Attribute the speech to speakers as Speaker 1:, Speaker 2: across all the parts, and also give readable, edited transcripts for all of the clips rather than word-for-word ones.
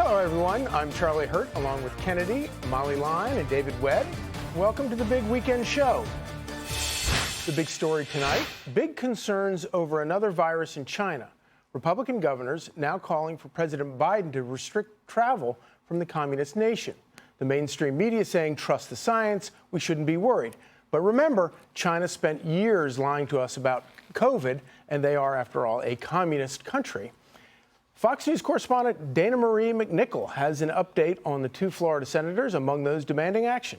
Speaker 1: Hello, everyone. I'm Charlie Hurt, along with Kennedy, Molly Line, and David Webb. Welcome to the Big Weekend Show. The big story tonight, big concerns over another virus in China. Republican governors now calling for President Biden to restrict travel from the communist nation. The mainstream media saying, trust the science, we shouldn't be worried. But remember, China spent years lying to us about COVID, and they are, after all, a communist country. Fox News correspondent Dana Marie McNichol has an update on the two Florida senators among those demanding action.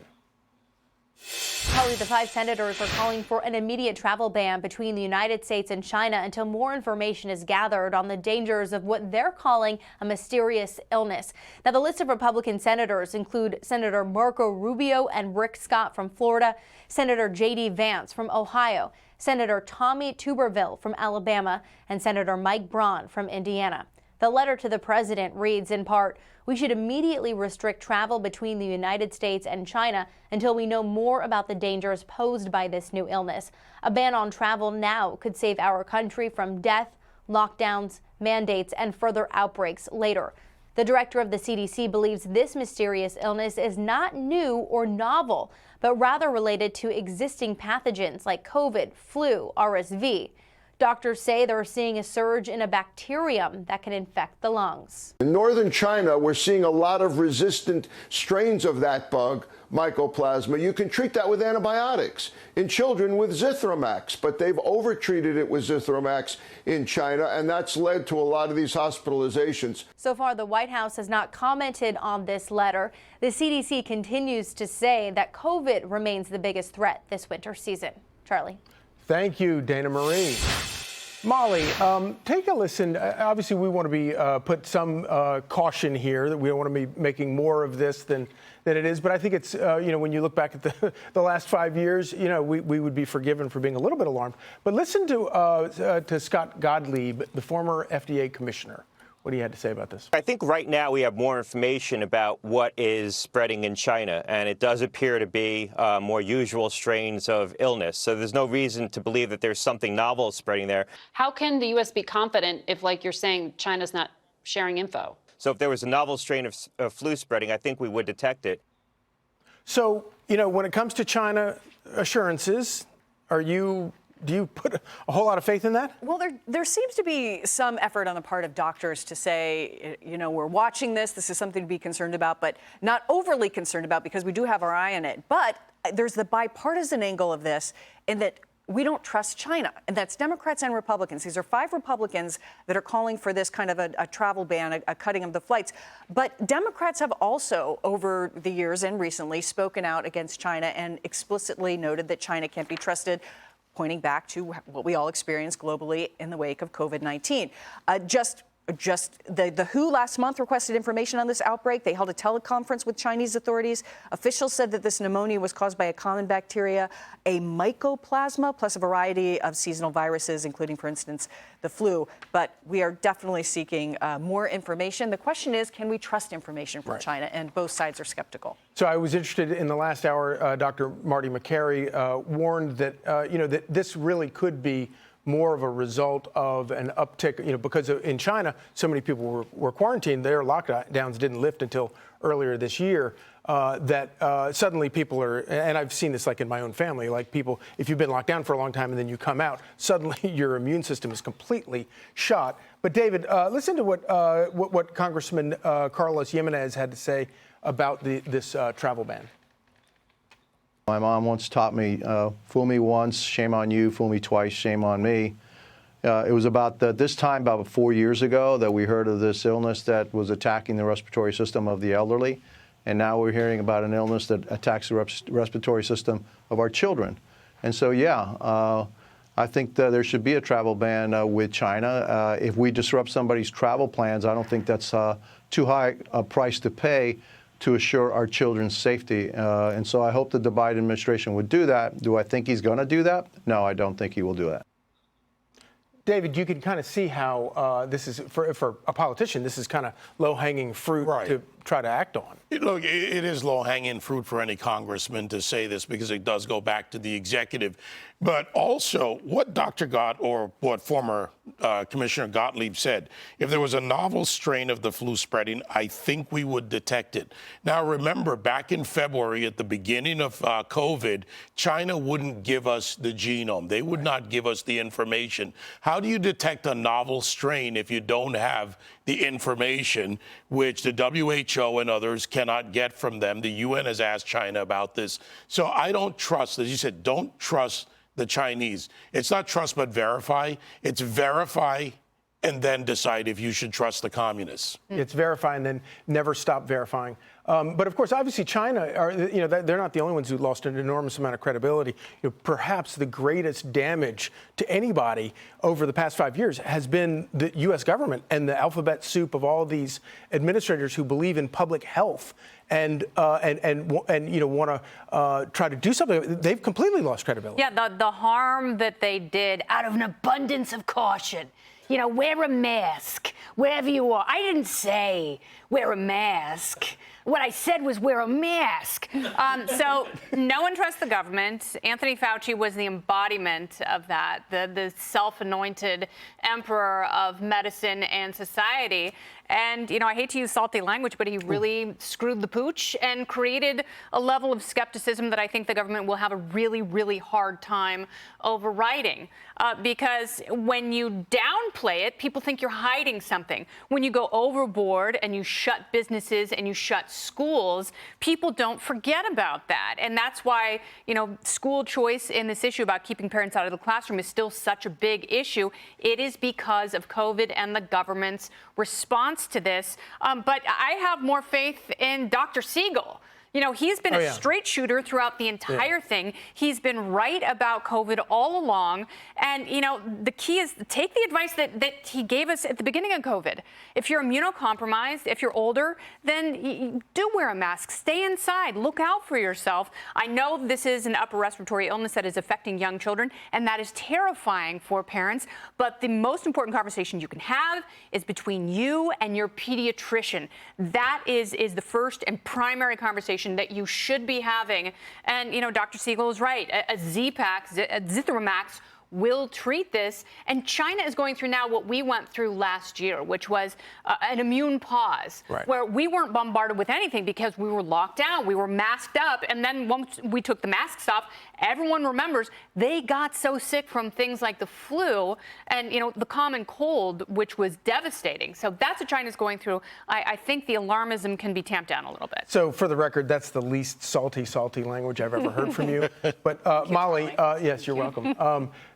Speaker 2: Charlie, the 5 senators are calling for an immediate travel ban between the United States and China until more information is gathered on the dangers of what they're calling a mysterious illness. Now, the list of Republican senators include Senator Marco Rubio and Rick Scott from Florida, Senator J.D. Vance from Ohio, Senator Tommy Tuberville from Alabama, and Senator Mike Braun from Indiana. The letter to the president reads in part, "We should immediately restrict travel between the United States and China until we know more about the dangers posed by this new illness. A ban on travel now could save our country from death, lockdowns, mandates, and further outbreaks later." The director of the CDC believes this mysterious illness is not new or novel, but rather related to existing pathogens like COVID, flu, RSV. Doctors say they're seeing a surge in a bacterium that can infect the lungs.
Speaker 3: In northern China, we're seeing a lot of resistant strains of that bug, mycoplasma. You can treat that with antibiotics in children with Zithromax, but they've overtreated it with Zithromax in China, and that's led to a lot of these hospitalizations.
Speaker 2: So far, the White House has not commented on this letter. The CDC continues to say that COVID remains the biggest threat this winter season. Charlie.
Speaker 1: Thank you, Dana Marie. Molly, take a listen. Obviously, we want to be put some caution here that we don't want to be making more of this than it is. But I think it's, when you look back at the last 5 years, we would be forgiven for being a little bit alarmed. But listen to Scott Gottlieb, the former FDA commissioner. What do you have to say about this?
Speaker 4: I think right now we have more information about what is spreading in China, and it does appear to be more usual strains of illness. So there's no reason to believe that there's something novel spreading there.
Speaker 5: How can the U.S. be confident if, like you're saying, China's not sharing info?
Speaker 4: So if there was a novel strain of flu spreading, I think we would detect it.
Speaker 1: So, when it comes to China assurances, do you put a whole lot of faith in that?
Speaker 6: Well, there seems to be some effort on the part of doctors to say, we're watching this. This is something to be concerned about, but not overly concerned about because we do have our eye on it. But there's the bipartisan angle of this in that we don't trust China, and that's Democrats and Republicans. These are 5 Republicans that are calling for this kind of a travel ban, a cutting of the flights. But Democrats have also, over the years and recently, spoken out against China and explicitly noted that China can't be trusted, pointing back to what we all experienced globally in the wake of COVID-19. The WHO last month requested information on this outbreak. They held a teleconference with Chinese authorities. Officials said that this pneumonia was caused by a common bacteria, a mycoplasma, plus a variety of seasonal viruses, including, for instance, the flu. But we are definitely seeking more information. The question is, can we trust information from China? And both sides are skeptical.
Speaker 1: So I was interested in the last hour, Dr. Marty McCary warned that, that this really could be more of a result of an uptick, because in China, so many people were quarantined. Their lockdowns didn't lift until earlier this year, that suddenly people are, and I've seen this like in my own family, like people, if you've been locked down for a long time and then you come out, suddenly your immune system is completely shot. But David, listen to what Congressman Carlos Jimenez had to say about this travel ban.
Speaker 7: My mom once taught me, fool me once, shame on you, fool me twice, shame on me. It was about this time, about 4 years ago, that we heard of this illness that was attacking the respiratory system of the elderly. And now we're hearing about an illness that attacks the respiratory system of our children. And so, I think that there should be a travel ban with China. If we disrupt somebody's travel plans, I don't think that's too high a price to pay to assure our children's safety. And so I hope that the Biden administration would do that. Do I think he's going to do that? No, I don't think he will do that.
Speaker 1: David, you can kind of see how this is, for a politician, this is kind of low-hanging fruit try to act on.
Speaker 8: Look, it is low-hanging fruit for any congressman to say this because it does go back to the executive. But also, what Dr. Gott or what former Commissioner Gottlieb said, if there was a novel strain of the flu spreading, I think we would detect it. Now, remember, back in February, at the beginning of COVID, China wouldn't give us the genome. They would not give us the information. How do you detect a novel strain if you don't have the information, which the WHO and others cannot get from them? The UN has asked China about this. So I don't trust, as you said, don't trust the Chinese. It's not trust but verify. It's verify and then decide if you should trust the communists.
Speaker 1: It's verify and then never stop verifying. But of course, obviously, China they're not the only ones who lost an enormous amount of credibility. Perhaps the greatest damage to anybody over the past 5 years has been the U.S. government and the alphabet soup of all these administrators who believe in public health and want to try to do something. They've completely lost credibility.
Speaker 9: Yeah, the harm that they did out of an abundance of caution. Wear a mask wherever you are. I didn't say wear a mask. What I said was wear a mask.
Speaker 5: So no one trusts the government. Anthony Fauci was the embodiment of that, the self-anointed emperor of medicine and society. And, I hate to use salty language, but he really screwed the pooch and created a level of skepticism that I think the government will have a really, really hard time overriding. Because when you downplay it, people think you're hiding something. When you go overboard and you shut businesses and you shut schools, people don't forget about that. And that's why, school choice in this issue about keeping parents out of the classroom is still such a big issue. It is because of COVID and the government's response to this. But I have more faith in Dr. Siegel. He's been a straight shooter throughout the entire thing. He's been right about COVID all along. And, the key is take the advice that he gave us at the beginning of COVID. If you're immunocompromised, if you're older, then do wear a mask. Stay inside. Look out for yourself. I know this is an upper respiratory illness that is affecting young children, and that is terrifying for parents. But the most important conversation you can have is between you and your pediatrician. That is the first and primary conversation that you should be having. And, Dr. Siegel is right. A Zithromax will treat this. And China is going through now what we went through last year, which was an immune pause, where we weren't bombarded with anything because we were locked down, we were masked up. And then once we took the masks off, everyone remembers they got so sick from things like the flu and, the common cold, which was devastating. So that's what China's going through. I think the alarmism can be tamped down a little bit.
Speaker 1: So for the record, that's the least salty language I've ever heard from you. But Molly, yes, you're welcome.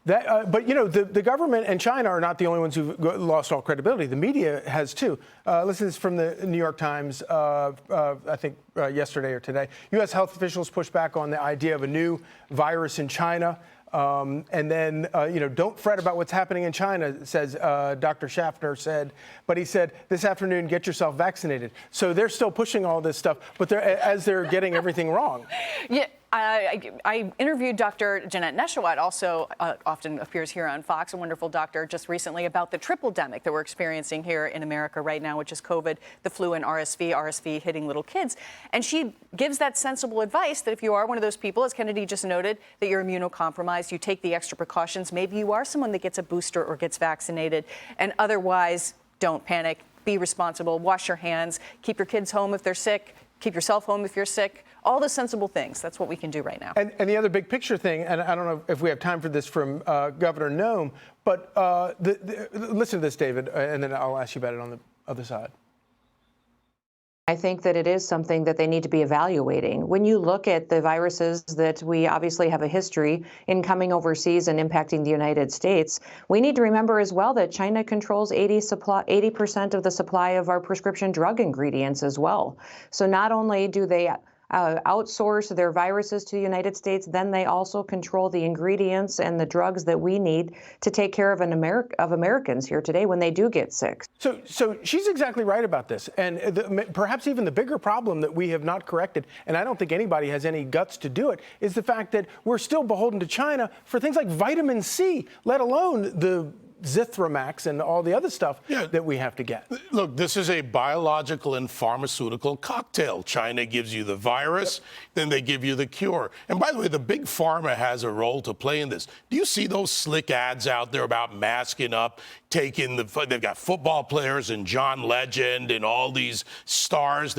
Speaker 1: But the government and China are not the only ones who've lost all credibility. The media has too. Listen to this from the New York Times, I think yesterday or today. U.S. health officials push back on the idea of a new virus in China. And then, don't fret about what's happening in China, says Dr. Schaffner said. But he said, this afternoon, get yourself vaccinated. So they're still pushing all this stuff, but they're getting everything wrong.
Speaker 6: Yeah. I interviewed Dr. Jeanette Neshawat, also often appears here on Fox, a wonderful doctor, just recently about the triple-demic that we're experiencing here in America right now, which is COVID, the flu, and RSV hitting little kids. And she gives that sensible advice that if you are one of those people, as Kennedy just noted, that you're immunocompromised, you take the extra precautions. Maybe you are someone that gets a booster or gets vaccinated, and otherwise, don't panic, be responsible, wash your hands, keep your kids home if they're sick, keep yourself home if you're sick. All the sensible things. That's what we can do right now.
Speaker 1: And the other big picture thing, and I don't know if we have time for this from Governor Noem, but listen to this, David, and then I'll ask you about it on the other side.
Speaker 10: I think that it is something that they need to be evaluating. When you look at the viruses that we obviously have a history in coming overseas and impacting the United States, we need to remember as well that China controls 80% of the supply of our prescription drug ingredients as well. So not only do they outsource their viruses to the United States, then they also control the ingredients and the drugs that we need to take care of Americans here today when they do get sick.
Speaker 1: So she's exactly right about this. And perhaps even the bigger problem that we have not corrected, and I don't think anybody has any guts to do it, is the fact that we're still beholden to China for things like vitamin C, let alone the Zithromax and all the other stuff that we have to get.
Speaker 8: Look, this is a biological and pharmaceutical cocktail. China gives you the virus, then they give you the cure. And by the way, the big pharma has a role to play in this. Do you see those slick ads out there about masking up, they've got football players and John Legend and all these stars.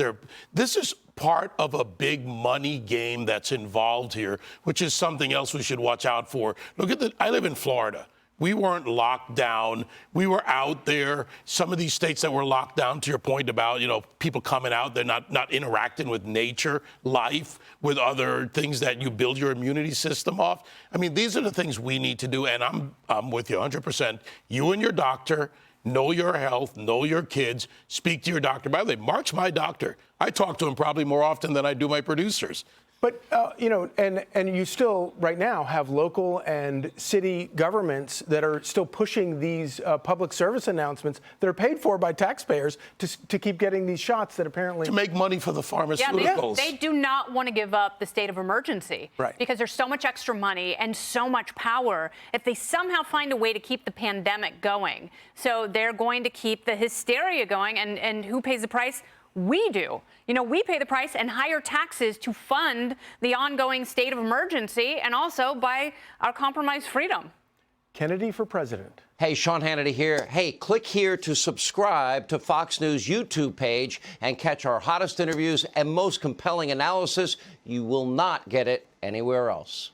Speaker 8: This is part of a big money game that's involved here, which is something else we should watch out for. I live in Florida. We weren't locked down. We were out there. Some of these states that were locked down, to your point about, people coming out, they're not interacting with nature, life, with other things that you build your immunity system off. I mean, these are the things we need to do, and I'm with you 100%. You and your doctor, know your health, know your kids, speak to your doctor. By the way, Mark's my doctor. I talk to him probably more often than I do my producers.
Speaker 1: But, and you still right now have local and city governments that are still pushing these public service announcements that are paid for by taxpayers to keep getting these shots that apparently...
Speaker 8: To make money for the pharmaceuticals.
Speaker 5: They do not want to give up the state of emergency.
Speaker 1: Right.
Speaker 5: Because there's so much extra money and so much power if they somehow find a way to keep the pandemic going. So they're going to keep the hysteria going. And who pays the price? We do. We pay the price and higher taxes to fund the ongoing state of emergency and also by our compromised freedom.
Speaker 1: Kennedy for president.
Speaker 11: Hey, Sean Hannity here. Hey, click here to subscribe to Fox News YouTube page and catch our hottest interviews and most compelling analysis. You will not get it anywhere else.